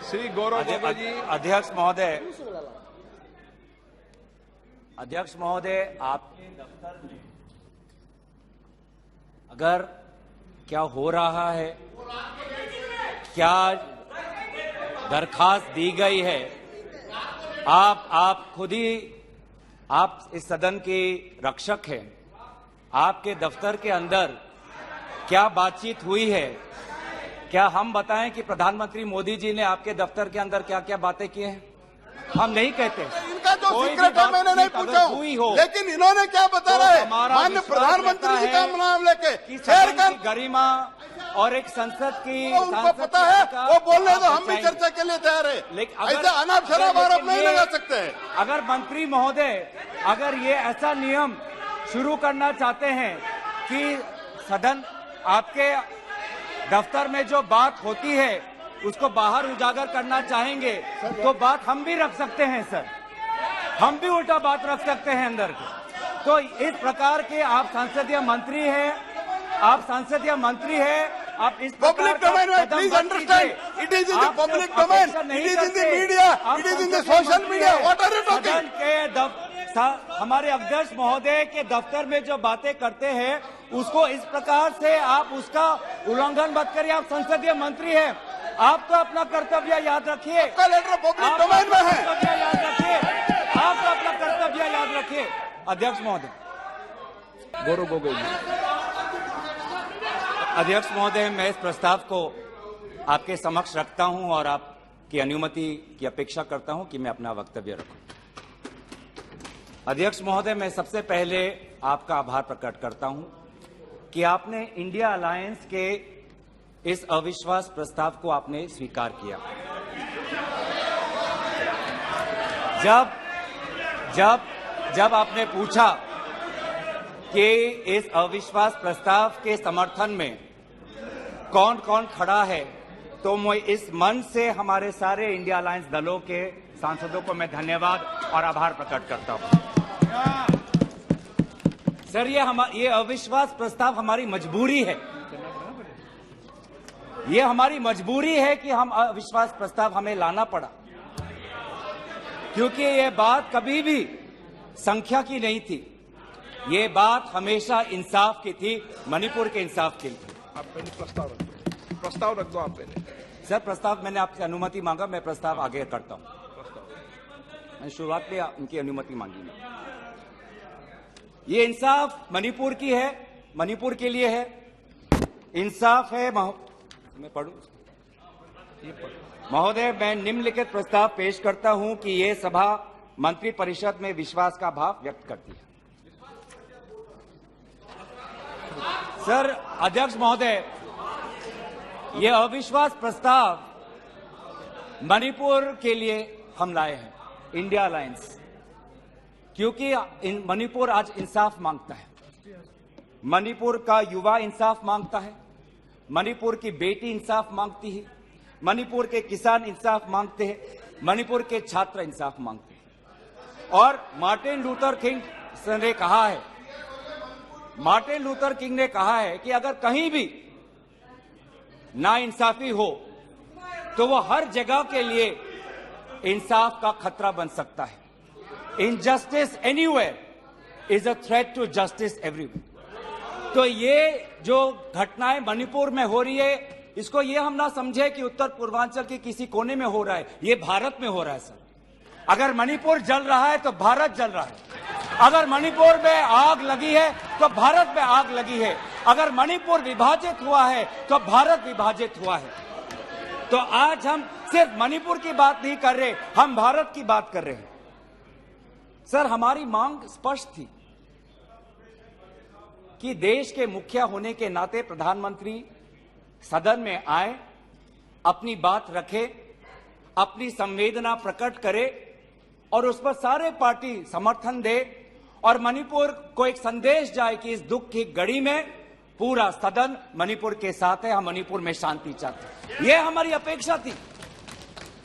श्री गौरव गोगोई जी। अध्यक्ष महोदय, आपके दफ्तर में अगर क्या हो रहा है, क्या दरखास्त दी गई है, आप खुद ही, आप इस सदन के रक्षक हैं, आपके दफ्तर के अंदर क्या बातचीत हुई है? क्या हम बताएं कि प्रधानमंत्री मोदी जी ने आपके दफ्तर के अंदर क्या क्या बातें की हैं? हम नहीं कहते। इनका जो सीक्रेट है मैंने नहीं पूछा हूं, लेकिन इन्होंने क्या बता रहे हैं माननीय प्रधानमंत्री जी का नाम लेके शेयर कर गरिमा और एक संसद की उनको पता है, वो बोलने तो हम भी चर्चा के लिए तैयार है, लेकिन ऐसे अनाप शराब आरोप नहीं लगा सकते हैं। अगर मंत्री महोदय अगर ये ऐसा नियम शुरू करना चाहते हैं कि सदन आपके दफ्तर में जो बात होती है उसको बाहर उजागर करना चाहेंगे तो बात हम भी रख सकते हैं सर, हम भी उल्टा बात रख सकते हैं अंदर के। तो इस प्रकार के आप संसदीय मंत्री हैं, आप इस पब्लिक डोमेन में please understand, it is in the public domain, it is in the media, it is in the social media, what are you talking? हमारे अध्यक्ष महोदय के दफ्तर में जो बातें करते हैं उसको इस प्रकार से आप उसका उल्लंघन मत करिए। आप संसदीय मंत्री हैं, आप तो अपना कर्तव्य याद रखिए। आपका लेटर पब्लिक डोमेन में है, याद रखिए, आप तो अपना कर्तव्य याद रखिए। अध्यक्ष महोदय, गौरव गोगोई जी। अध्यक्ष महोदय, मैं इस प्रस्ताव को आपके समक्ष रखता हूं और आपकी अनुमति की अपेक्षा करता हूं कि मैं अपना वक्तव्य रखूं। अध्यक्ष महोदय, मैं सबसे पहले आपका आभार प्रकट करता हूं कि आपने इंडिया अलायंस के इस अविश्वास प्रस्ताव को आपने स्वीकार किया। जब आपने पूछा कि इस अविश्वास प्रस्ताव के समर्थन में कौन कौन खड़ा है, तो मैं इस मंच से हमारे सारे इंडिया अलायंस दलों के सांसदों को मैं धन्यवाद और आभार प्रकट करता हूं। सर, ये अविश्वास प्रस्ताव हमारी मजबूरी है, ये हमारी मजबूरी है कि हम अविश्वास प्रस्ताव हमें लाना पड़ा, क्योंकि ये बात कभी भी संख्या की नहीं थी, ये बात हमेशा इंसाफ की थी, मणिपुर के इंसाफ की थी। आप पहले प्रस्ताव रख दो आप पहले। सर, प्रस्ताव मैंने आपसे अनुमति मांगा, मैं प्रस्ताव आगे करता हूं। मैंने शुरुआत में उनकी अनुमति मांगी मैं। ये इंसाफ मणिपुर की है, मणिपुर के लिए है, इंसाफ है। मैं पढ़ूं महोदय, मैं निम्नलिखित प्रस्ताव पेश करता हूं कि ये सभा मंत्री परिषद में विश्वास का भाव व्यक्त करती है। सर, अध्यक्ष महोदय, ये अविश्वास प्रस्ताव मणिपुर के लिए हम लाए हैं, इंडिया अलायंस, क्योंकि मणिपुर आज इंसाफ मांगता है, मणिपुर का युवा इंसाफ मांगता है, मणिपुर की बेटी इंसाफ मांगती है, मणिपुर के किसान इंसाफ मांगते हैं, मणिपुर के छात्र इंसाफ मांगते हैं। और मार्टिन लूथर किंग ने कहा है, मार्टिन लूथर किंग ने कहा है कि अगर कहीं भी नाइंसाफी हो तो वो हर जगह के लिए इंसाफ का खतरा बन सकता है। Injustice anywhere is a threat to justice everywhere. तो ये जो घटनाएं मणिपुर में हो रही है, इसको ये हम ना समझे कि उत्तर पूर्वांचल के किसी कोने में हो रहा है, ये भारत में हो रहा है सर। अगर मणिपुर जल रहा है तो भारत जल रहा है, अगर मणिपुर में आग लगी है तो भारत में आग लगी है, अगर मणिपुर विभाजित हुआ है तो भारत विभाजित हुआ है। तो आज हम सिर्फ मणिपुर की बात नहीं कर रहे, हम भारत की बात कर रहे हैं। सर, हमारी मांग स्पष्ट थी कि देश के मुखिया होने के नाते प्रधानमंत्री सदन में आए, अपनी बात रखे, अपनी संवेदना प्रकट करे और उस पर सारे पार्टी समर्थन दे और मणिपुर को एक संदेश जाए कि इस दुख की घड़ी में पूरा सदन मणिपुर के साथ है, हम मणिपुर में शांति चाहते हैं। ये हमारी अपेक्षा थी,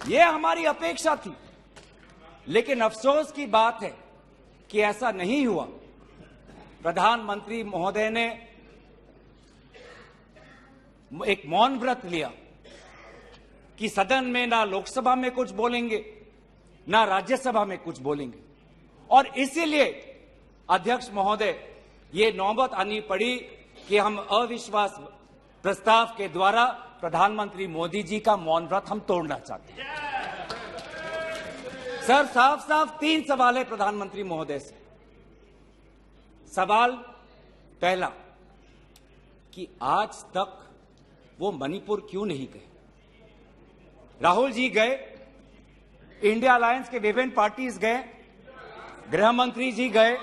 ये हमारी अपेक्षा थी। लेकिन अफसोस की बात है कि ऐसा नहीं हुआ। प्रधानमंत्री महोदय ने एक मौन व्रत लिया कि सदन में ना लोकसभा में कुछ बोलेंगे ना राज्यसभा में कुछ बोलेंगे, और इसीलिए अध्यक्ष महोदय ये नौबत आनी पड़ी कि हम अविश्वास प्रस्ताव के द्वारा प्रधानमंत्री मोदी जी का मौन व्रत हम तोड़ना चाहते हैं। सर, साफ साफ 3 सवाल है प्रधानमंत्री महोदय से। सवाल पहला कि आज तक वो मणिपुर क्यों नहीं गए? राहुल जी गए, इंडिया अलायंस के विभिन्न पार्टीज गए, गृह मंत्री जी गए,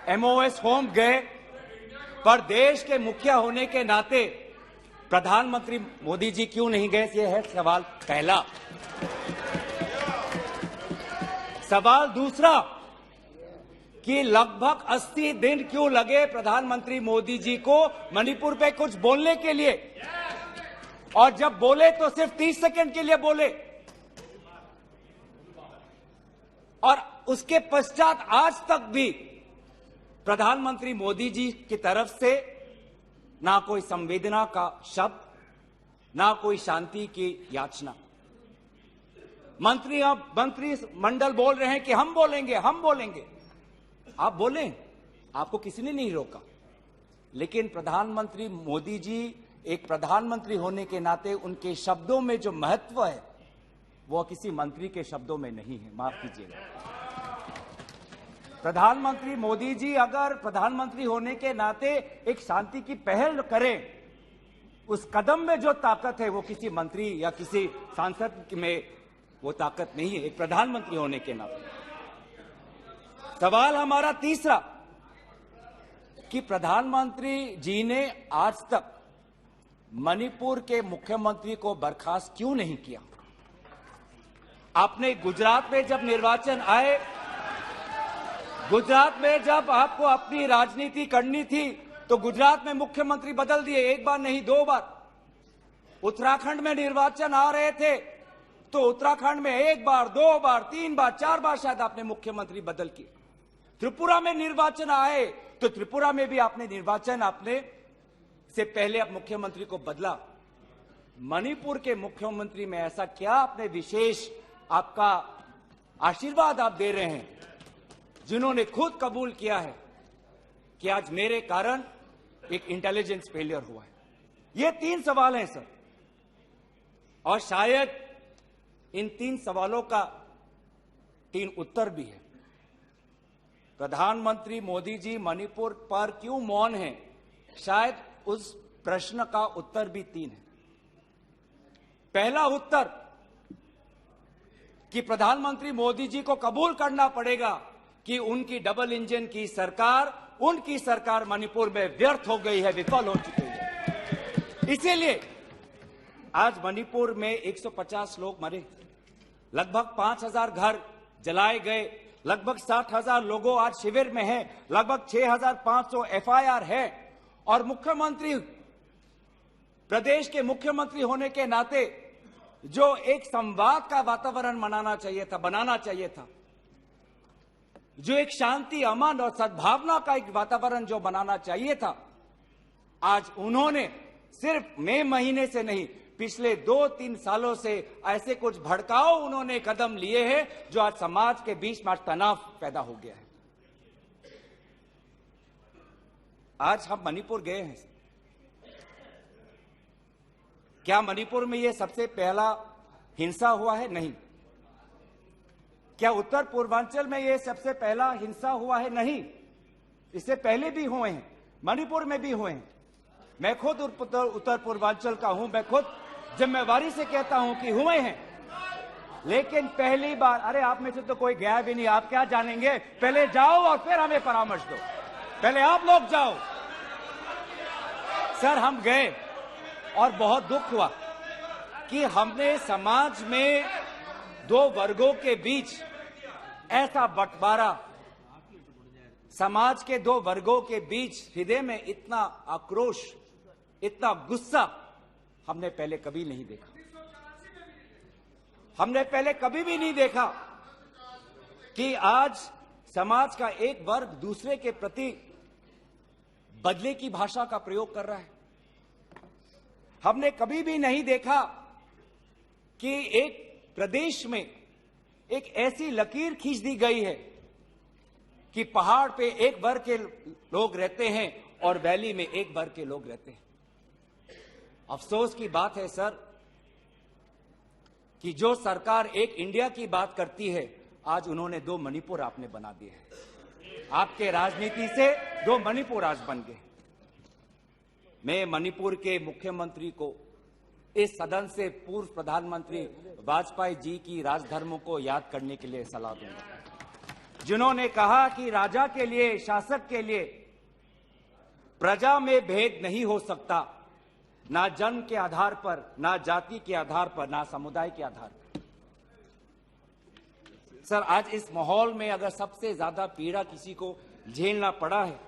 एमओएस होम गए, पर देश के मुखिया होने के नाते प्रधानमंत्री मोदी जी क्यों नहीं गए? ये है सवाल पहला। सवाल दूसरा कि लगभग 80 दिन क्यों लगे प्रधानमंत्री मोदी जी को मणिपुर पे कुछ बोलने के लिए, और जब बोले तो सिर्फ 30 सेकंड के लिए बोले, और उसके पश्चात आज तक भी प्रधानमंत्री मोदी जी की तरफ से ना कोई संवेदना का शब्द, ना कोई शांति की याचना। मंत्री मंडल बोल रहे हैं कि हम बोलेंगे, हम बोलेंगे। आप बोलें, आपको किसी ने नहीं रोका, लेकिन प्रधानमंत्री मोदी जी एक प्रधानमंत्री होने के नाते उनके शब्दों में जो महत्व है वो किसी मंत्री के शब्दों में नहीं है। माफ कीजिएगा, प्रधानमंत्री मोदी जी अगर प्रधानमंत्री होने के नाते एक शांति की पहल करें, उस कदम में जो ताकत है वो किसी मंत्री या किसी सांसद में वो ताकत नहीं है, एक प्रधानमंत्री होने के नाते। सवाल हमारा तीसरा कि प्रधानमंत्री जी ने आज तक मणिपुर के मुख्यमंत्री को बर्खास्त क्यों नहीं किया? आपने गुजरात में जब निर्वाचन आए, गुजरात में जब आपको अपनी राजनीति करनी थी तो गुजरात में मुख्यमंत्री बदल दिए, एक बार नहीं 2 बार। उत्तराखंड में निर्वाचन आ रहे थे तो उत्तराखंड में 1 बार, 2 बार, 3 बार, 4 बार शायद आपने मुख्यमंत्री बदल किए। त्रिपुरा में निर्वाचन आए तो त्रिपुरा में भी आपने निर्वाचन आपने से पहले आप मुख्यमंत्री को बदला। मणिपुर के मुख्यमंत्री में ऐसा क्या आपने विशेष आपका आशीर्वाद आप दे रहे हैं जिन्होंने खुद कबूल किया है कि आज मेरे कारण एक इंटेलिजेंस फेलियर हुआ है? ये 3 सवाल हैं सर, और शायद इन 3 सवालों का 3 उत्तर भी है। प्रधानमंत्री मोदी जी मणिपुर पर क्यों मौन हैं? शायद उस प्रश्न का उत्तर भी 3 है। पहला उत्तर कि प्रधानमंत्री मोदी जी को कबूल करना पड़ेगा कि उनकी डबल इंजन की सरकार, उनकी सरकार मणिपुर में व्यर्थ हो गई है, विफल हो चुकी है। इसीलिए आज मणिपुर में 150 लोग मरे, लगभग 5000 घर जलाए गए, लगभग 60,000 लोगों आज शिविर में हैं, लगभग 6,500 एफआईआर है, और मुख्यमंत्री, प्रदेश के मुख्यमंत्री होने के नाते जो एक संवाद का वातावरण बनाना चाहिए था, जो एक शांति, अमन और सद्भावना का एक वातावरण जो बनाना चाहिए था, आज उन्होंने सिर्फ मई महीने से नहीं, पिछले 2-3 सालों से ऐसे कुछ भड़काऊ उन्होंने कदम लिए हैं जो आज समाज के बीच में तनाव पैदा हो गया है। आज हम मणिपुर गए हैं, क्या मणिपुर में यह सबसे पहला हिंसा हुआ है? नहीं। क्या उत्तर पूर्वांचल में यह सबसे पहला हिंसा हुआ है? नहीं। इससे पहले भी हुए हैं, मणिपुर में भी हुए हैं। मैं खुद उत्तर पूर्वांचल का हूं, मैं खुद जिम्मेवारी से कहता हूं कि हुए हैं, लेकिन पहली बार, अरे आप में से तो कोई गया भी नहीं, आप क्या जानेंगे? पहले जाओ और फिर हमें परामर्श दो, पहले आप लोग जाओ। सर, हम गए और बहुत दुख हुआ कि हमने समाज में 2 वर्गों के बीच ऐसा बंटवारा, समाज के 2 वर्गों के बीच हृदय में इतना आक्रोश, इतना गुस्सा हमने पहले कभी नहीं देखा। हमने पहले कभी भी नहीं देखा कि आज समाज का एक वर्ग दूसरे के प्रति बदले की भाषा का प्रयोग कर रहा है। हमने कभी भी नहीं देखा कि एक प्रदेश में एक ऐसी लकीर खींच दी गई है कि पहाड़ पे एक वर्ग के लोग रहते हैं और वैली में एक वर्ग के लोग रहते हैं। अफसोस की बात है सर कि जो सरकार एक इंडिया की बात करती है, आज उन्होंने दो मणिपुर आपने बना दिए हैं। आपके राजनीति से दो मणिपुर आज बन गए। मैं मणिपुर के मुख्यमंत्री को इस सदन से पूर्व प्रधानमंत्री वाजपेयी जी की राजधर्मों को याद करने के लिए सलाह दूंगा, जिन्होंने कहा कि राजा के लिए, शासक के लिए प्रजा में भेद नहीं हो सकता, ना जन्म के आधार पर, ना जाति के आधार पर, ना समुदाय के आधार पर। सर, आज इस माहौल में अगर सबसे ज्यादा पीड़ा किसी को झेलना पड़ा है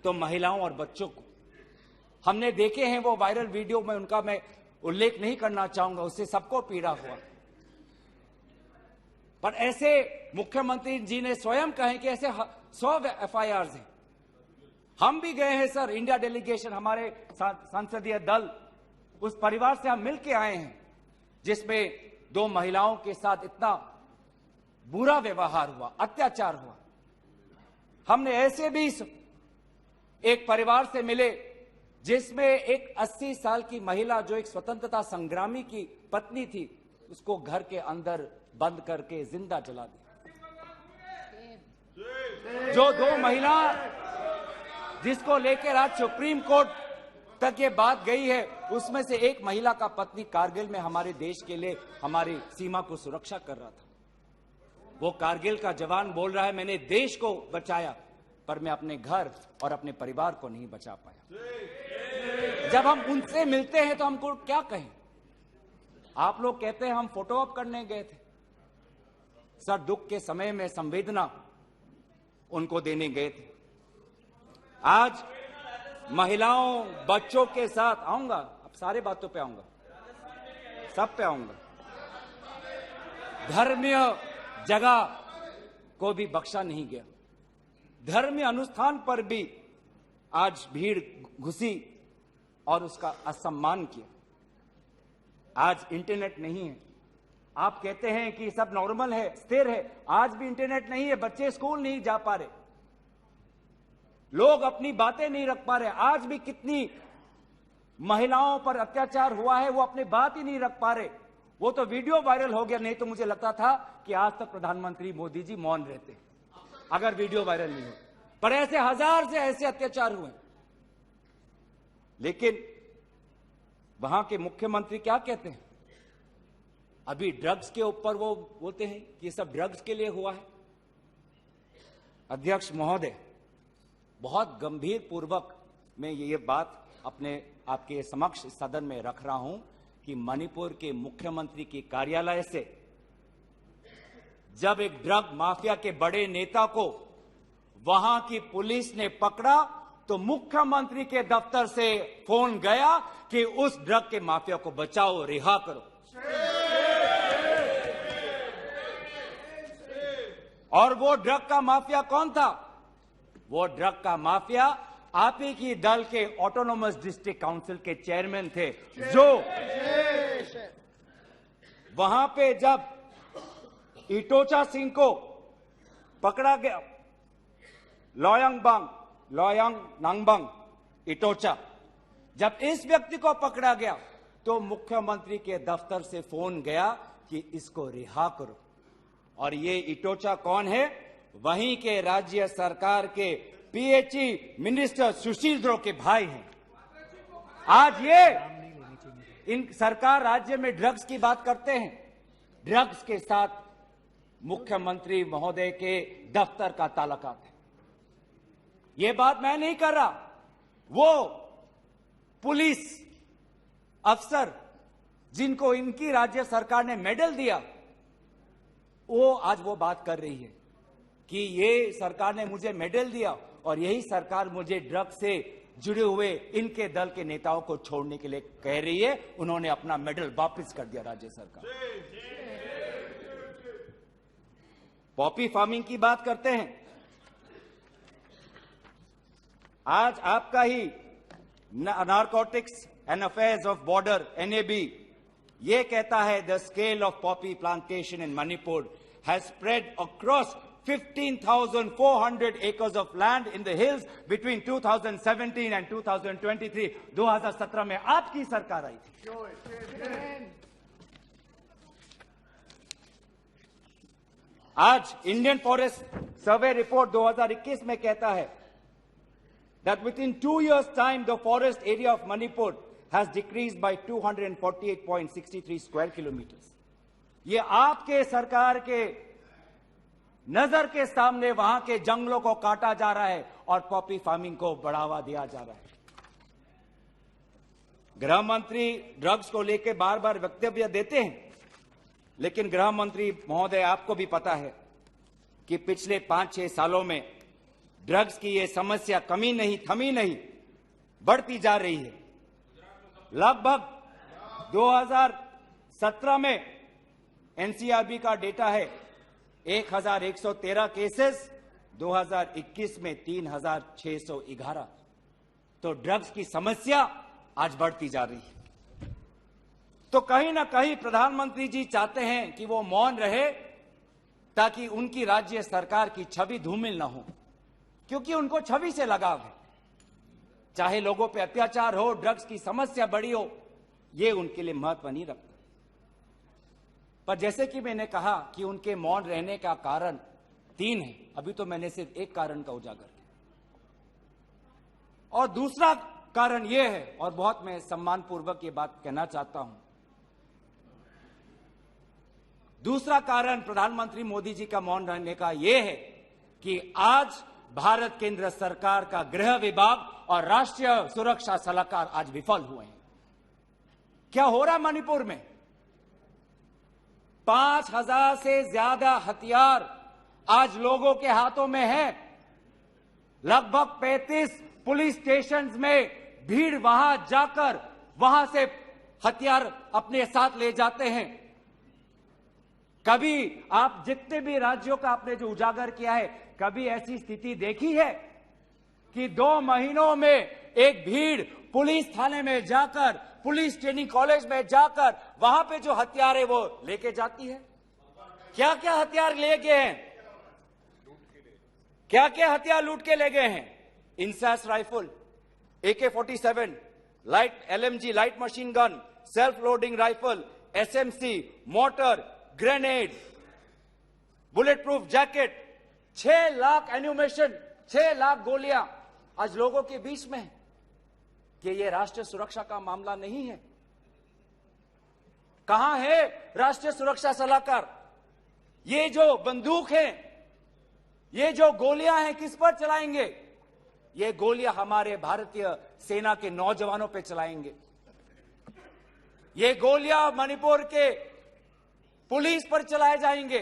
तो महिलाओं और बच्चों को। हमने देखे हैं वो वायरल वीडियो में, उनका मैं उल्लेख नहीं करना चाहूंगा, उससे सबको पीड़ा हुआ। पर ऐसे मुख्यमंत्री जी ने स्वयं कहे कि ऐसे 100 FIRs हैं। हम भी गए हैं सर, इंडिया डेलीगेशन, हमारे संसदीय दल, उस परिवार से हम मिलके आए हैं जिसमें 2 महिलाओं के साथ इतना बुरा व्यवहार हुआ, अत्याचार हुआ। हमने ऐसे भी एक परिवार से मिले जिसमें एक 80 साल की महिला, जो एक स्वतंत्रता संग्रामी की पत्नी थी, उसको घर के अंदर बंद करके जिंदा जला दिया। जो 2 महिला जिसको लेकर आज सुप्रीम कोर्ट तक ये बात गई है, उसमें से एक महिला का पत्नी कारगिल में हमारे देश के लिए हमारी सीमा को सुरक्षा कर रहा था। वो कारगिल का जवान बोल रहा है, मैंने देश को बचाया पर मैं अपने घर और अपने परिवार को नहीं बचा पाया। जब हम उनसे मिलते हैं तो हमको क्या कहें? आप लोग कहते हैं हम फोटो ऑप करने गए थे। सर, दुख के समय में संवेदना उनको देने गए थे। आज महिलाओं, बच्चों के साथ आऊंगा, अब सारे बातों पे आऊंगा, सब पे आऊंगा। धर्मीय जगह को भी बख्शा नहीं गया। धर्मीय अनुष्ठान पर भी आज भीड़ घुसी और उसका असम्मान किया। आज इंटरनेट नहीं है। आप कहते हैं कि सब नॉर्मल है, स्थिर है। आज भी इंटरनेट नहीं है, बच्चे स्कूल नहीं जा पा रहे, लोग अपनी बातें नहीं रख पा रहे। आज भी कितनी महिलाओं पर अत्याचार हुआ है, वो अपनी बात ही नहीं रख पा रहे। वो तो वीडियो वायरल हो गया, नहीं तो मुझे लगता था कि आज तक प्रधानमंत्री मोदी जी मौन रहते अगर वीडियो वायरल नहीं हो। पर ऐसे हजार से ऐसे अत्याचार हुए। लेकिन वहां के मुख्यमंत्री क्या कहते हैं? अभी ड्रग्स के ऊपर वो बोलते हैं कि ये सब ड्रग्स के लिए हुआ है। अध्यक्ष महोदय, बहुत गंभीर पूर्वक मैं ये बात अपने आपके समक्ष सदन में रख रहा हूं कि मणिपुर के मुख्यमंत्री के कार्यालय से जब एक ड्रग माफिया के बड़े नेता को वहां की पुलिस ने पकड़ा तो मुख्यमंत्री के दफ्तर से फोन गया कि उस ड्रग के माफिया को बचाओ, रिहा करो। और वो ड्रग का माफिया कौन था? वो ड्रग का माफिया आप ही की दल के ऑटोनोमस डिस्ट्रिक्ट काउंसिल के चेयरमैन थे, जो वहां पे जब इटोचा सिंह को पकड़ा गया, लोयांग नांगबंग इटोचा, जब इस व्यक्ति को पकड़ा गया तो मुख्यमंत्री के दफ्तर से फोन गया कि इसको रिहा करो। और ये इटोचा कौन है? वहीं के राज्य सरकार के PHE मिनिस्टर सुशील द्रो के भाई हैं। आज ये इन सरकार राज्य में ड्रग्स की बात करते हैं, ड्रग्स के साथ मुख्यमंत्री महोदय के दफ्तर का ताल्लुकात है। ये बात मैं नहीं कर रहा, वो पुलिस अफसर जिनको इनकी राज्य सरकार ने मेडल दिया, वो आज वो बात कर रही है कि ये सरकार ने मुझे मेडल दिया और यही सरकार मुझे ड्रग से जुड़े हुए इनके दल के नेताओं को छोड़ने के लिए कह रही है। उन्होंने अपना मेडल वापस कर दिया राज्य सरकार। पॉपी फार्मिंग की बात करते हैं। आज आपका ही narcotics and affairs of border NAB ये कहता है the scale of poppy plantation in Manipur has spread across 15,400 acres of land in the hills between 2017 and 2023. 2017 में आपकी सरकार आई थी। आज इंडियन फॉरेस्ट सर्वे रिपोर्ट 2021 में कहता है that within 2 years time the forest area of Manipur has decreased by 248.63 square kilometers. ये आपके सरकार के नजर के सामने वहां के जंगलों को काटा जा रहा है और पॉपी फार्मिंग को बढ़ावा दिया जा रहा है। गृह मंत्री ड्रग्स को लेकर बार बार वक्तव्य देते हैं, लेकिन गृह मंत्री महोदय आपको भी पता है कि पिछले 5-6 सालों में ड्रग्स की यह समस्या कमी नहीं, थमी नहीं, बढ़ती जा रही है। लगभग 2017 में एनसीआरबी का डेटा है 1113 केसेस, 2021 में 3611। तो ड्रग्स की समस्या आज बढ़ती जा रही है। तो कहीं ना कहीं प्रधानमंत्री जी चाहते हैं कि वो मौन रहे ताकि उनकी राज्य सरकार की छवि धूमिल ना हो, क्योंकि उनको छवि से लगाव है। चाहे लोगों पे अत्याचार हो, ड्रग्स की समस्या बड़ी हो, ये उनके लिए महत्व नहीं रखता। पर जैसे कि मैंने कहा कि उनके मौन रहने का कारण 3 है, अभी तो मैंने सिर्फ एक कारण का उजागर किया। और दूसरा कारण यह है, और बहुत मैं सम्मानपूर्वक ये बात कहना चाहता हूं, दूसरा कारण प्रधानमंत्री मोदी जी का मौन रहने का यह है कि आज भारत केंद्र सरकार का गृह विभाग और राष्ट्रीय सुरक्षा सलाहकार आज विफल हुए हैं। क्या हो रहा है मणिपुर में? 5000 से ज्यादा हथियार आज लोगों के हाथों में है। लगभग 35 पुलिस स्टेशंस में भीड़ वहां जाकर वहां से हथियार अपने साथ ले जाते हैं। कभी आप जितने भी राज्यों का आपने जो उजागर किया है, कभी ऐसी स्थिति देखी है कि 2 महीनों में एक भीड़ पुलिस थाने में जाकर, पुलिस ट्रेनिंग कॉलेज में जाकर वहां पे जो हथियार है वो लेके जाती है? क्या क्या हथियार ले गए हैं? क्या क्या हथियार लूट के ले गए हैं? INSAS rifle, AK-47, light LMG light machine gun, self loading rifle, SMC, mortar, grenade, bullet proof jacket, 6 lakh ammunition, 6 lakh गोलियां आज लोगों के बीच में है। कि ये राष्ट्रीय सुरक्षा का मामला नहीं है? कहां है राष्ट्रीय सुरक्षा सलाहकार? ये जो बंदूक है, ये जो गोलियां हैं, किस पर चलाएंगे? ये गोलियां हमारे भारतीय सेना के नौजवानों पे चलाएंगे। ये गोलियां मणिपुर के पुलिस पर चलाए जाएंगे।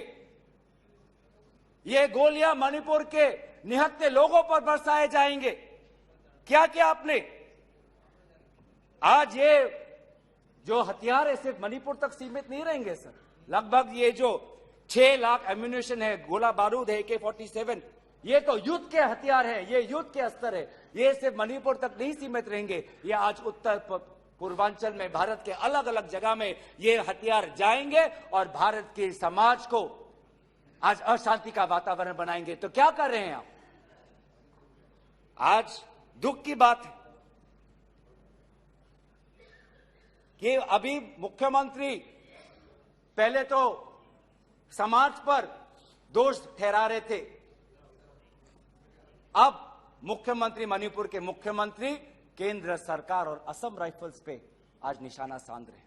ये गोलियां मणिपुर के निहत्थे लोगों पर बरसाए जाएंगे। क्या क्या आपने आज ये जो हथियार है सिर्फ मणिपुर तक सीमित नहीं रहेंगे सर। लगभग ये जो 6 लाख एम्यूनेशन है, गोला बारूद है, AK-47, ये तो युद्ध के हथियार है, ये युद्ध के अस्त्र है। ये सिर्फ मणिपुर तक नहीं सीमित रहेंगे, ये आज उत्तर पूर्वांचल में भारत के अलग अलग जगह में ये हथियार जाएंगे और भारत के समाज को आज अशांति का वातावरण बनाएंगे। तो क्या कर रहे हैं आप? आज दुख की बात है कि अभी मुख्यमंत्री पहले तो समाज पर दोष ठहरा रहे थे, अब मुख्यमंत्री, मणिपुर के मुख्यमंत्री केंद्र सरकार और असम राइफल्स पे आज निशाना साध रहे हैं।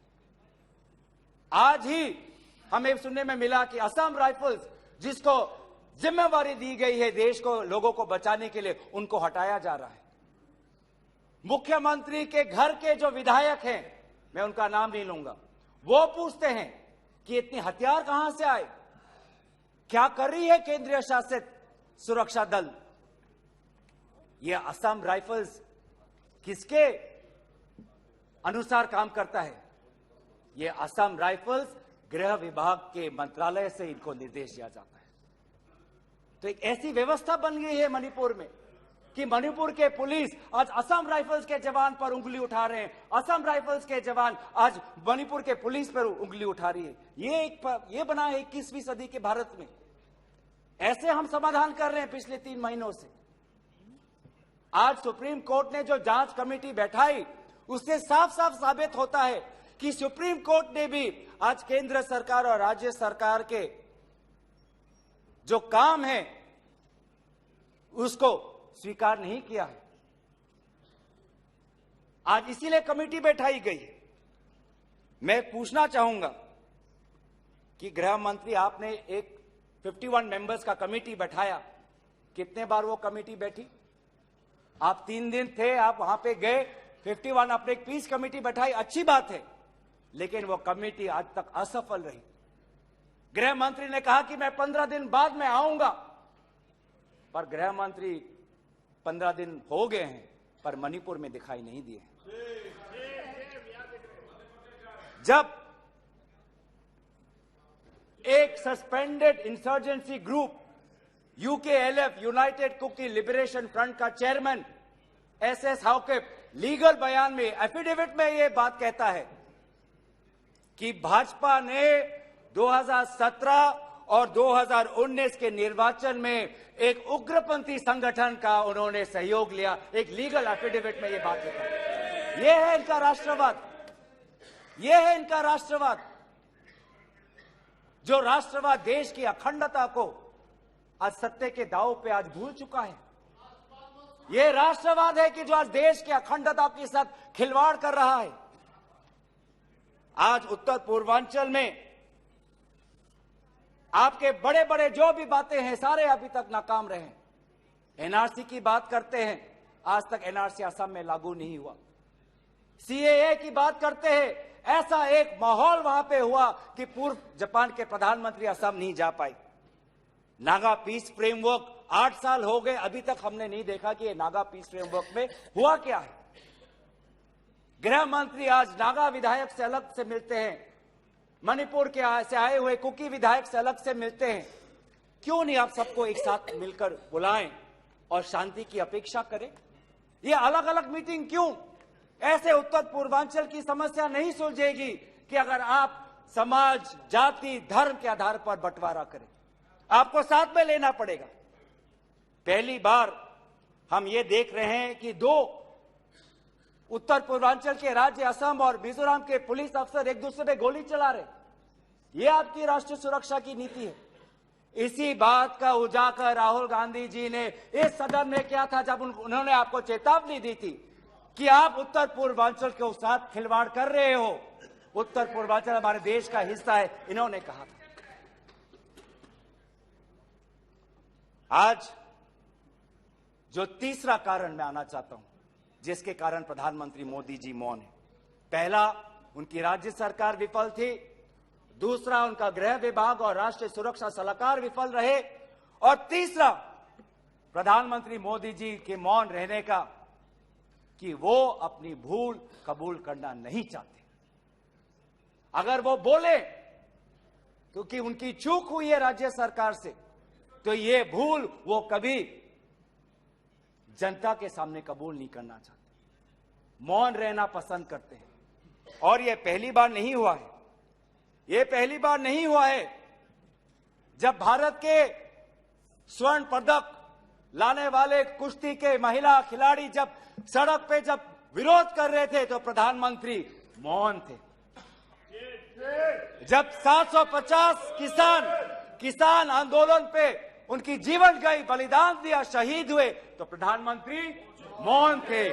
आज ही हमें सुनने में मिला कि असम राइफल्स, जिसको जिम्मेवारी दी गई है देश को, लोगों को बचाने के लिए, उनको हटाया जा रहा है। मुख्यमंत्री के घर के जो विधायक हैं, मैं उनका नाम नहीं लूंगा, वो पूछते हैं कि इतने हथियार कहां से आए? क्या कर रही है केंद्रीय शासित सुरक्षा दल? ये असम राइफल्स किसके अनुसार काम करता है? ये असम राइफल्स गृह विभाग के मंत्रालय से इनको निर्देश दिया जाता है। तो एक ऐसी व्यवस्था बन गई है मणिपुर में कि मणिपुर के पुलिस आज असम राइफल्स के जवान पर उंगली उठा रहे हैं, असम राइफल्स के जवान आज मणिपुर के पुलिस पर उंगली उठा रही है। ये बना है 21वीं सदी के भारत में। ऐसे हम समाधान कर रहे हैं पिछले 3 महीनों से। आज सुप्रीम कोर्ट ने जो जांच कमेटी बैठाई, उससे साफ साफ साबित होता है कि सुप्रीम कोर्ट ने भी आज केंद्र सरकार और राज्य सरकार के जो काम है उसको स्वीकार नहीं किया है। आज इसीलिए कमेटी बैठाई गई है। मैं पूछना चाहूंगा कि गृह मंत्री, आपने एक 51 मेंबर्स का कमेटी बैठाया, कितने बार वो कमेटी बैठी? आप 3 दिन थे, आप वहां पे गए, 51 आपने एक पीस कमेटी बैठाई, अच्छी बात है, लेकिन वो कमेटी आज तक असफल रही। गृह मंत्री ने कहा कि मैं 15 दिन बाद में आऊंगा, पर गृह मंत्री 15 दिन हो गए हैं, पर मणिपुर में दिखाई नहीं दिए। जब एक suspended insurgency group UKLF, united Kuki liberation front का चेयरमैन एसएस हाउके लीगल बयान में, एफिडेविट में यह बात कहता है कि भाजपा ने 2017 और 2019 के निर्वाचन में एक उग्रपंथी संगठन का उन्होंने सहयोग लिया, एक लीगल एफिडेविट में यह बात लिखा है। यह है इनका राष्ट्रवाद, यह है इनका राष्ट्रवाद, जो राष्ट्रवाद देश की अखंडता को आज सत्य के दांव पे आज भूल चुका है। यह राष्ट्रवाद है कि जो आज देश की अखंडता के साथ खिलवाड़ कर रहा है। आज उत्तर पूर्वांचल में आपके बड़े बड़े जो भी बातें हैं सारे अभी तक नाकाम रहे हैं। एनआरसी की बात करते हैं, आज तक एनआरसी असम में लागू नहीं हुआ। सीएए की बात करते हैं, ऐसा एक माहौल वहां पे हुआ कि पूर्व जापान के प्रधानमंत्री असम नहीं जा पाए। नागा पीस फ्रेमवर्क 8 साल हो गए, अभी तक हमने नहीं देखा कि ये नागा पीस फ्रेमवर्क में हुआ क्या है। गृह मंत्री आज नागा विधायक से अलग से मिलते हैं, मणिपुर के से आए हुए कुकी विधायक से अलग से मिलते हैं। क्यों नहीं आप सबको एक साथ मिलकर बुलाएं और शांति की अपेक्षा करें? ये अलग अलग मीटिंग क्यों? ऐसे उत्तर पूर्वांचल की समस्या नहीं सुलझेगी कि अगर आप समाज, जाति, धर्म के आधार पर बंटवारा करें। आपको साथ में लेना पड़ेगा। पहली बार हम ये देख रहे हैं कि 2 उत्तर पूर्वांचल के राज्य असम और मिजोरम के पुलिस अफसर एक दूसरे पे गोली चला रहे। ये आपकी राष्ट्रीय सुरक्षा की नीति है। इसी बात का उजागर राहुल गांधी जी ने इस सदन में किया था जब उन्होंने आपको चेतावनी दी थी कि आप उत्तर पूर्वांचल के साथ खिलवाड़ कर रहे हो। उत्तर पूर्वांचल हमारे देश का हिस्सा है, इन्होंने कहा था। आज जो तीसरा कारण मैं आना चाहता हूं, जिसके कारण प्रधानमंत्री मोदी जी मौन है। पहला, उनकी राज्य सरकार विफल थी। दूसरा, उनका गृह विभाग और राष्ट्रीय सुरक्षा सलाहकार विफल रहे। और तीसरा, प्रधानमंत्री मोदी जी के मौन रहने का कि वो अपनी भूल कबूल करना नहीं चाहते। अगर वो बोले तो कि उनकी चूक हुई है राज्य सरकार से, तो ये भूल वो कभी जनता के सामने कबूल नहीं करना चाहते, मौन रहना पसंद करते हैं। और ये पहली बार नहीं हुआ है, ये पहली बार नहीं हुआ है जब भारत के स्वर्ण पदक लाने वाले कुश्ती के महिला खिलाड़ी जब सड़क पे जब विरोध कर रहे थे तो प्रधानमंत्री मौन थे। जब 750 किसान आंदोलन पे उनकी जीवन गई, बलिदान दिया, शहीद हुए, तो प्रधानमंत्री मौन थे।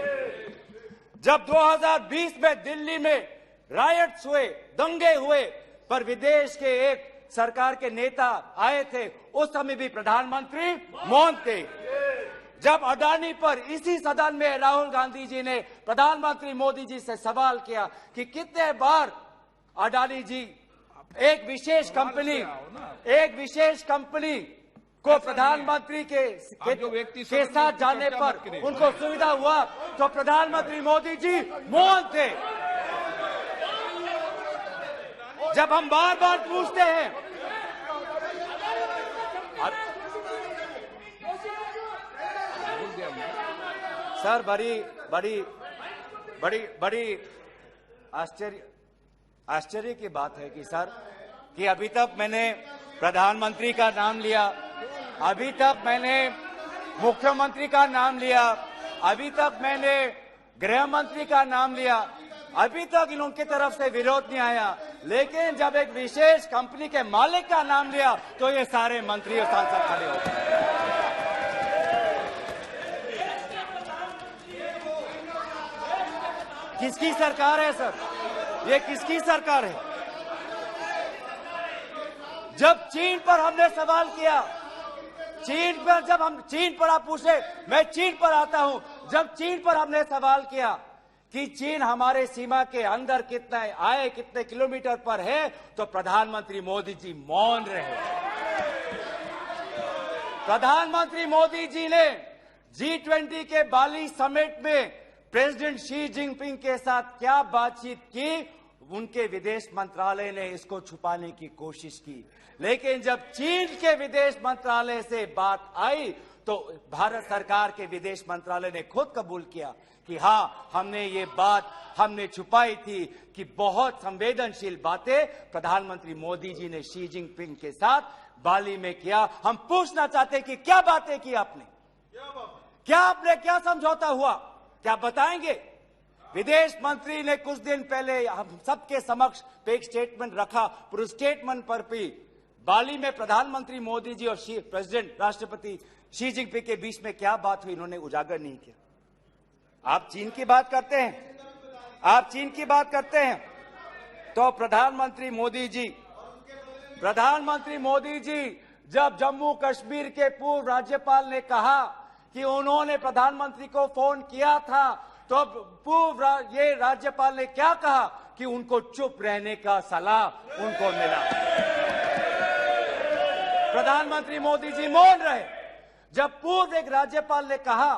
जब 2020 में दिल्ली में रायट्स हुए, दंगे हुए, पर विदेश के एक सरकार के नेता आए थे, उस समय भी प्रधानमंत्री मौन थे। जब अडानी पर इसी सदन में राहुल गांधी जी ने प्रधानमंत्री मोदी जी से सवाल किया कि कितने बार अडानी जी एक विशेष कंपनी को प्रधानमंत्री के साथ जाने पर उनको सुविधा हुआ, तो प्रधानमंत्री मोदी जी मौन थे। जब हम बार बार पूछते हैं, बोल दिया सर बड़ी आश्चर्य की बात है कि सर कि अभी तक मैंने प्रधानमंत्री का नाम लिया, अभी तक मैंने मुख्यमंत्री का नाम लिया, अभी तक मैंने गृह मंत्री का नाम लिया, अभी तक इन उनकी तरफ से विरोध नहीं आया, लेकिन जब एक विशेष कंपनी के मालिक का नाम लिया तो ये सारे मंत्री और सांसद खड़े हो गए। किसकी सरकार है सर? ये किसकी सरकार है? जब चीन पर हमने सवाल किया, चीन पर आप पूछे, मैं चीन पर आता हूं, जब चीन पर हमने सवाल किया कि चीन हमारे सीमा के अंदर कितने किलोमीटर पर है, तो प्रधानमंत्री मोदी जी मौन रहे। प्रधानमंत्री मोदी जी ने G20 के बाली समिट में प्रेसिडेंट शी जिनपिंग के साथ क्या बातचीत की, उनके विदेश मंत्रालय ने इसको छुपाने की कोशिश की, लेकिन जब चीन के विदेश मंत्रालय से बात आई तो भारत सरकार के विदेश मंत्रालय ने खुद कबूल किया कि हां, हमने ये बात छुपाई थी कि बहुत संवेदनशील बातें प्रधानमंत्री मोदी जी ने शी जिनपिंग के साथ बाली में किया। हम पूछना चाहते कि क्या बातें की आपने, क्या समझौता हुआ, क्या बताएंगे? विदेश मंत्री ने कुछ दिन पहले हम सबके समक्ष एक स्टेटमेंट रखा, पर उस स्टेटमेंट पर भी बाली में प्रधानमंत्री मोदी जी और प्रेसिडेंट राष्ट्रपति शी जिनपिंग के बीच में क्या बात हुई, इन्होंने उजागर नहीं किया। आप चीन की बात करते हैं, तो प्रधानमंत्री मोदी जी जब जम्मू कश्मीर के पूर्व राज्यपाल ने कहा कि उन्होंने प्रधानमंत्री को फोन किया था, तो ये राज्यपाल ने क्या कहा कि उनको चुप रहने का सलाह उनको मिला। प्रधानमंत्री मोदी जी मौन रहे। जब पूर्व एक राज्यपाल ने कहा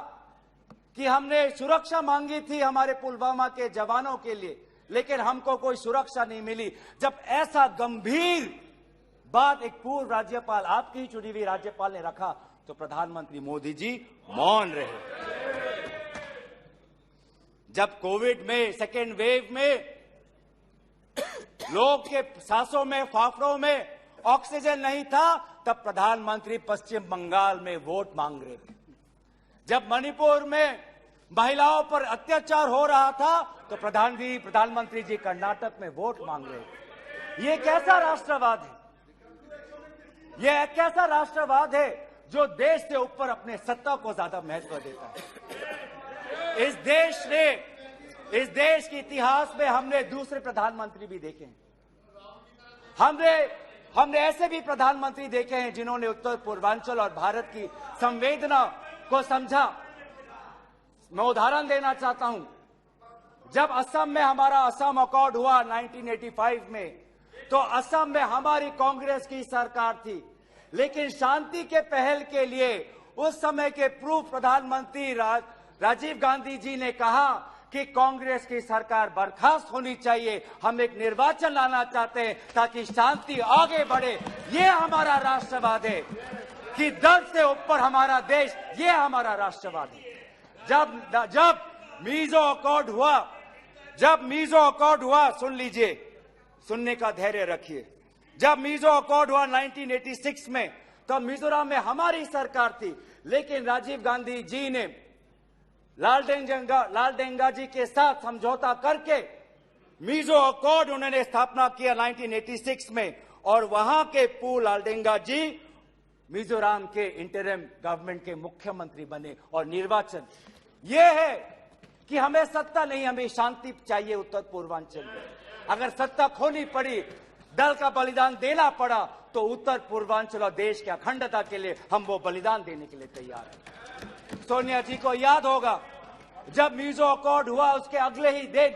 कि हमने सुरक्षा मांगी थी हमारे पुलवामा के जवानों के लिए, लेकिन हमको कोई सुरक्षा नहीं मिली, जब ऐसा गंभीर बात एक पूर्व राज्यपाल, आपकी ही चुनी हुई राज्यपाल ने रखा, तो प्रधानमंत्री मोदी जी मौन रहे। जब कोविड में सेकेंड वेव में लोग के सांसों में, फाफड़ों में ऑक्सीजन नहीं था, तब प्रधानमंत्री पश्चिम बंगाल में वोट मांग रहे थे। जब मणिपुर में महिलाओं पर अत्याचार हो रहा था, तो प्रधानमंत्री जी कर्नाटक में वोट मांग रहे थे। ये कैसा राष्ट्रवाद है? यह कैसा राष्ट्रवाद है जो देश से ऊपर अपने सत्ता को ज्यादा महत्व देता है? इस देश के इतिहास में हमने दूसरे प्रधानमंत्री भी देखे हैं। हमने ऐसे भी प्रधानमंत्री देखे हैं जिन्होंने उत्तर पूर्वांचल और भारत की संवेदना को समझा। मैं उदाहरण देना चाहता हूं, जब असम में हमारा असम अकॉर्ड हुआ 1985 में, तो असम में हमारी कांग्रेस की सरकार थी, लेकिन शांति के पहल के लिए उस समय के पूर्व प्रधानमंत्री राजीव गांधी जी ने कहा कि कांग्रेस की सरकार बर्खास्त होनी चाहिए, हम एक निर्वाचन लाना चाहते हैं ताकि शांति आगे बढ़े। ये हमारा राष्ट्रवाद है कि दल से ऊपर हमारा देश, ये हमारा राष्ट्रवाद है। जब मीजो अकॉर्ड हुआ, सुन लीजिए, सुनने का धैर्य रखिए। जब मीजो अकॉर्ड हुआ 1986 में, तो मिजोरम में हमारी सरकार थी, लेकिन राजीव गांधी जी ने लालडेंगा जी के साथ समझौता करके मीजो अकॉर्ड उन्होंने स्थापना किया 1986 में, और वहां के पू लालडेंगा जी मिजोरम के इंटरिम गवर्नमेंट के मुख्यमंत्री बने। और निर्वाचन यह है कि हमें सत्ता नहीं, हमें शांति चाहिए उत्तर पूर्वांचल में। अगर सत्ता खोनी पड़ी, दल का बलिदान देना पड़ा, तो उत्तर पूर्वांचल और देश की अखंडता के लिए हम वो बलिदान देने के लिए तैयार हैं। सोनिया जी को याद होगा, जब मीजो अकॉर्ड हुआ उसके अगले ही दिन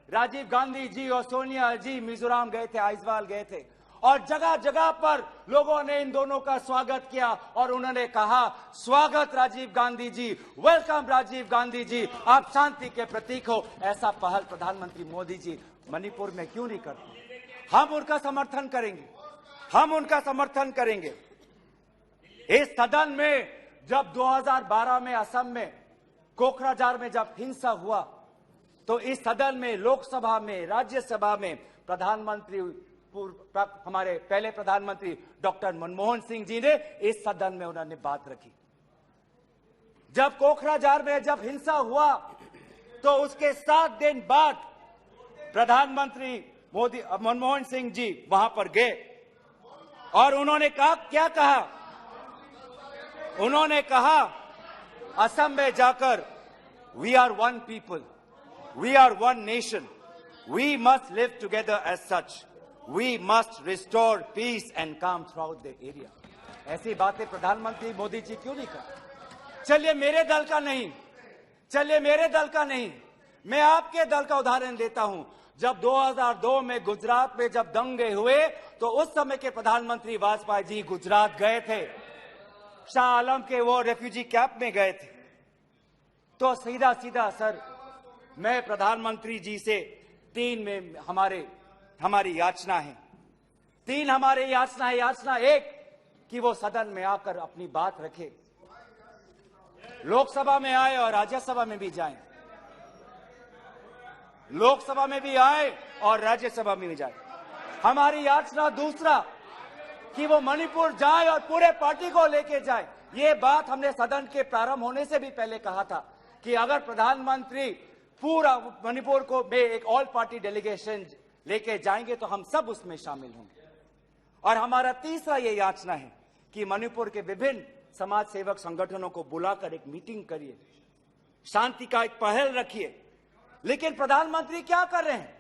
राजीव गांधी जी और सोनिया जी मिजोरम गए थे, आइजवाल गए थे, और जगह जगह पर लोगों ने इन दोनों का स्वागत किया और उन्होंने कहा, स्वागत राजीव गांधी जी, वेलकम राजीव गांधी जी, आप शांति के प्रतीक हो। ऐसा पहल प्रधानमंत्री मोदी जी मणिपुर में क्यों नहीं करते? हम उनका समर्थन करेंगे। इस सदन में जब 2012 में असम में कोकराझार में जब हिंसा हुआ तो इस सदन में, लोकसभा में, राज्यसभा में प्रधानमंत्री, हमारे पहले प्रधानमंत्री डॉक्टर मनमोहन सिंह जी ने इस सदन में उन्होंने बात रखी। जब कोकराझार में जब हिंसा हुआ तो उसके 7 दिन बाद प्रधानमंत्री मनमोहन सिंह जी वहां पर गए और उन्होंने कहा, क्या कहा? उन्होंने कहा असम में जाकर, we are one people, we are one nation, we must live together as such, we must restore peace and calm throughout the area. ऐसी बातें प्रधानमंत्री मोदी जी क्यों नहीं कर? चलिए मेरे दल का नहीं, चलिए मेरे दल का नहीं, मैं आपके दल का उदाहरण देता हूं। जब 2002 में गुजरात में जब दंगे हुए तो उस समय के प्रधानमंत्री वाजपेयी जी गुजरात गए थे, शाह आलम के वो रेफ्यूजी कैंप में गए थे। तो सीधा सीधा सर, मैं प्रधानमंत्री जी से 3 में हमारी याचना है, 3 हमारे याचना है। याचना 1 कि वो सदन में आकर अपनी बात रखे, लोकसभा में आए और राज्यसभा में भी जाएं, लोकसभा में भी आए और राज्यसभा में भी जाए। हमारी याचना दूसरा कि वो मणिपुर जाए और पूरे पार्टी को लेके जाए। ये बात हमने सदन के प्रारंभ होने से भी पहले कहा था कि अगर प्रधानमंत्री पूरा मणिपुर को में एक ऑल पार्टी डेलीगेशन लेके जाएंगे तो हम सब उसमें शामिल होंगे। और हमारा तीसरा ये याचना है कि मणिपुर के विभिन्न समाज सेवक संगठनों को बुलाकर एक मीटिंग करिए, शांति का एक पहल रखिए। लेकिन प्रधानमंत्री क्या कर रहे हैं?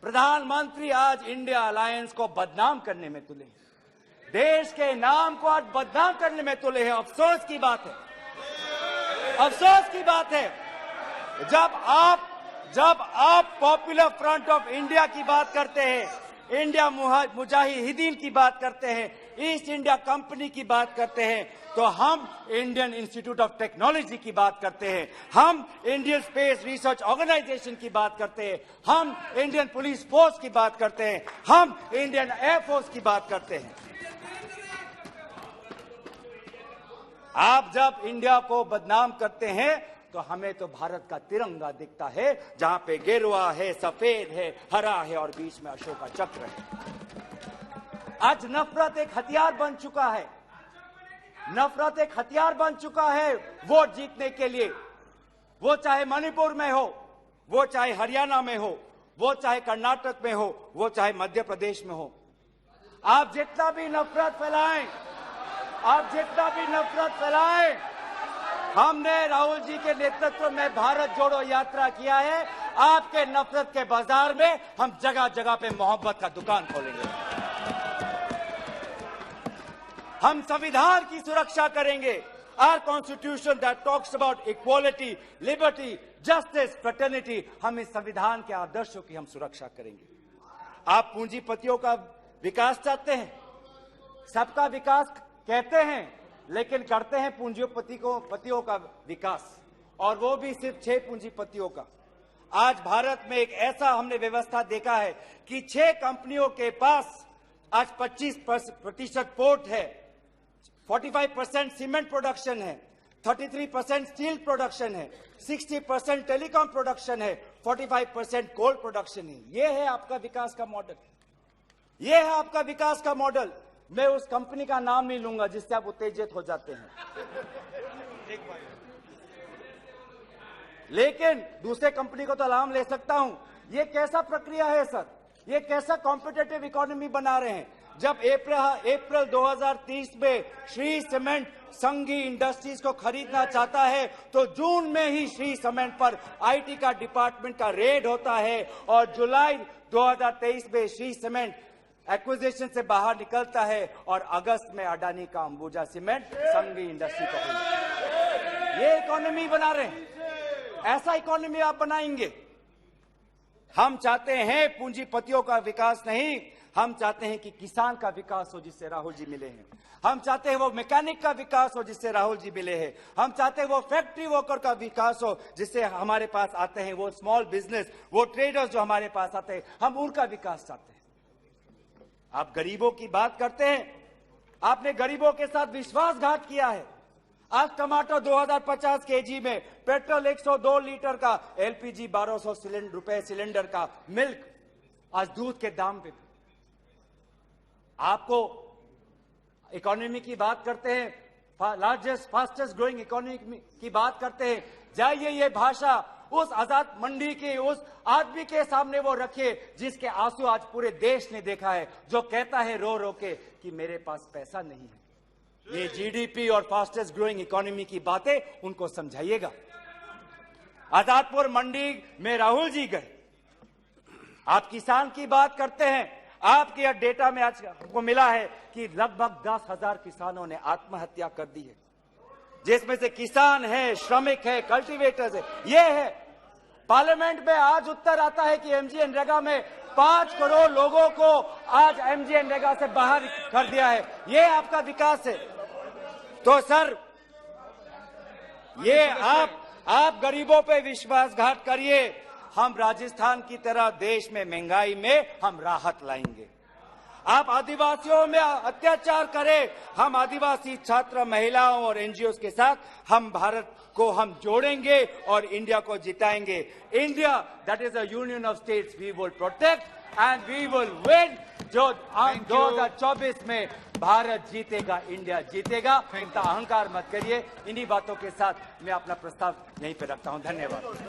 प्रधानमंत्री आज इंडिया अलायंस को बदनाम करने में तुले हैं, देश के नाम को आज बदनाम करने में तुले हैं। अफसोस की बात है, अफसोस की बात है, जब आप पॉपुलर फ्रंट ऑफ इंडिया की बात करते हैं, इंडिया मुजाहिदीन की बात करते हैं, ईस्ट इंडिया कंपनी की बात करते हैं, तो हम इंडियन इंस्टीट्यूट ऑफ टेक्नोलॉजी की बात करते हैं, हम इंडियन स्पेस रिसर्च ऑर्गेनाइजेशन की बात करते हैं, हम इंडियन पुलिस फोर्स की बात करते हैं, हम इंडियन एयरफोर्स की बात करते हैं। आप जब इंडिया को बदनाम करते हैं तो हमें तो भारत का तिरंगा दिखता है, जहां पे गेरुआ है, सफेद है, हरा है और बीच में अशोक का चक्र है। आज नफरत एक हथियार बन चुका है, नफरत एक हथियार बन चुका है वोट जीतने के लिए। वो चाहे मणिपुर में हो, वो चाहे हरियाणा में हो, वो चाहे कर्नाटक में हो, वो चाहे मध्य प्रदेश में हो। आप जितना भी नफरत फैलाएं, आप जितना भी नफरत फैलाएं, हमने राहुल जी के नेतृत्व में भारत जोड़ो यात्रा किया है। आपके नफरत के बाजार में हम जगह जगह पे मोहब्बत का दुकान खोलेंगे। हम संविधान की सुरक्षा करेंगे। Our constitution that talks about equality, liberty, justice, fraternity, हम इस संविधान के आदर्शों की हम सुरक्षा करेंगे। आप पूंजीपतियों का विकास चाहते हैं, सबका विकास कहते हैं, लेकिन करते हैं पूंजीपतियों का विकास, और वो भी सिर्फ 6 पूंजीपतियों का। आज भारत में एक ऐसा हमने व्यवस्था देखा है कि 6 कंपनियों के पास आज 25% पोर्ट है, 45% सीमेंट प्रोडक्शन है, 33% स्टील प्रोडक्शन है, 60% टेलीकॉम प्रोडक्शन है, 45% कोल प्रोडक्शन है। ये है आपका विकास का मॉडल, ये है आपका विकास का मॉडल। मैं उस कंपनी का नाम नहीं लूंगा जिससे आप उत्तेजित हो जाते हैं, लेकिन दूसरे कंपनी को तो नाम ले सकता हूं। ये कैसा प्रक्रिया है सर? ये कैसा कॉम्पिटेटिव इकोनॉमी बना रहे हैं? जब अप्रैल 2030 में श्री सीमेंट संघी इंडस्ट्रीज को खरीदना चाहता है तो जून में ही श्री सीमेंट पर आईटी का डिपार्टमेंट का रेड होता है, और जुलाई 2023 में श्री सीमेंट एक्विजिशन से बाहर निकलता है, और अगस्त में अडानी का अंबुजा सीमेंट संघी इंडस्ट्री को खरीदता है। ये इकोनॉमी बना रहे हैं, ऐसा इकोनॉमी आप बनाएंगे? हम चाहते हैं पूंजीपतियों का विकास नहीं, हम चाहते हैं कि किसान का विकास हो जिससे राहुल जी मिले हैं। हम चाहते हैं वो मैकेनिक का विकास हो जिससे राहुल जी मिले हैं। हम चाहते हैं वो फैक्ट्री वर्कर का विकास हो जिससे हमारे पास आते हैं वो स्मॉल बिजनेस, वो ट्रेडर्स जो हमारे पास आते हैं, हम उनका विकास चाहते हैं। आप गरीबों की बात करते हैं, आपने गरीबों के साथ विश्वासघात किया है। आज टमाटर 2050 केजी में, पेट्रोल 102 लीटर का, एलपीजी 1200 रुपए सिलेंडर का, मिल्क आज दूध के दाम पे। आपको इकोनॉमी की बात करते हैं, लार्जेस्ट फास्टेस्ट ग्रोइंग इकोनॉमी की बात करते हैं, जाइए ये भाषा उस आजाद मंडी के उस आदमी के सामने वो रखिए जिसके आंसू आज पूरे देश ने देखा है, जो कहता है रो रो के कि मेरे पास पैसा नहीं है। ये जीडीपी और फास्टेस्ट ग्रोइंग इकोनॉमी की बातें उनको समझाइएगा। आजादपुर मंडी में राहुल जी गए, आप किसान की बात करते हैं, आपके यह डेटा में आज हमको मिला है कि लगभग 10,000 किसानों ने आत्महत्या कर दी है, जिसमें से किसान है, श्रमिक है, कल्टीवेटर्स है। ये है पार्लियामेंट में आज उत्तर आता है कि एमजीएनरेगा में 5 करोड़ लोगों को आज एमजीएनरेगा से बाहर कर दिया है। ये आपका विकास है। तो सर, ये आप गरीबों पे विश्वासघात करिए, हम राजस्थान की तरह देश में महंगाई में हम राहत लाएंगे। आप आदिवासियों में अत्याचार करें, हम आदिवासी छात्र, महिलाओं और एनजीओ के साथ हम भारत को हम जोड़ेंगे और इंडिया को जिताएंगे। India that is a union of states we will protect and we will win. जो 2024 में भारत जीतेगा, इंडिया जीतेगा। इतना अहंकार मत करिए। इन्हीं बातों के साथ मैं अपना प्रस्ताव यहीं पे रखता हूं। धन्यवाद।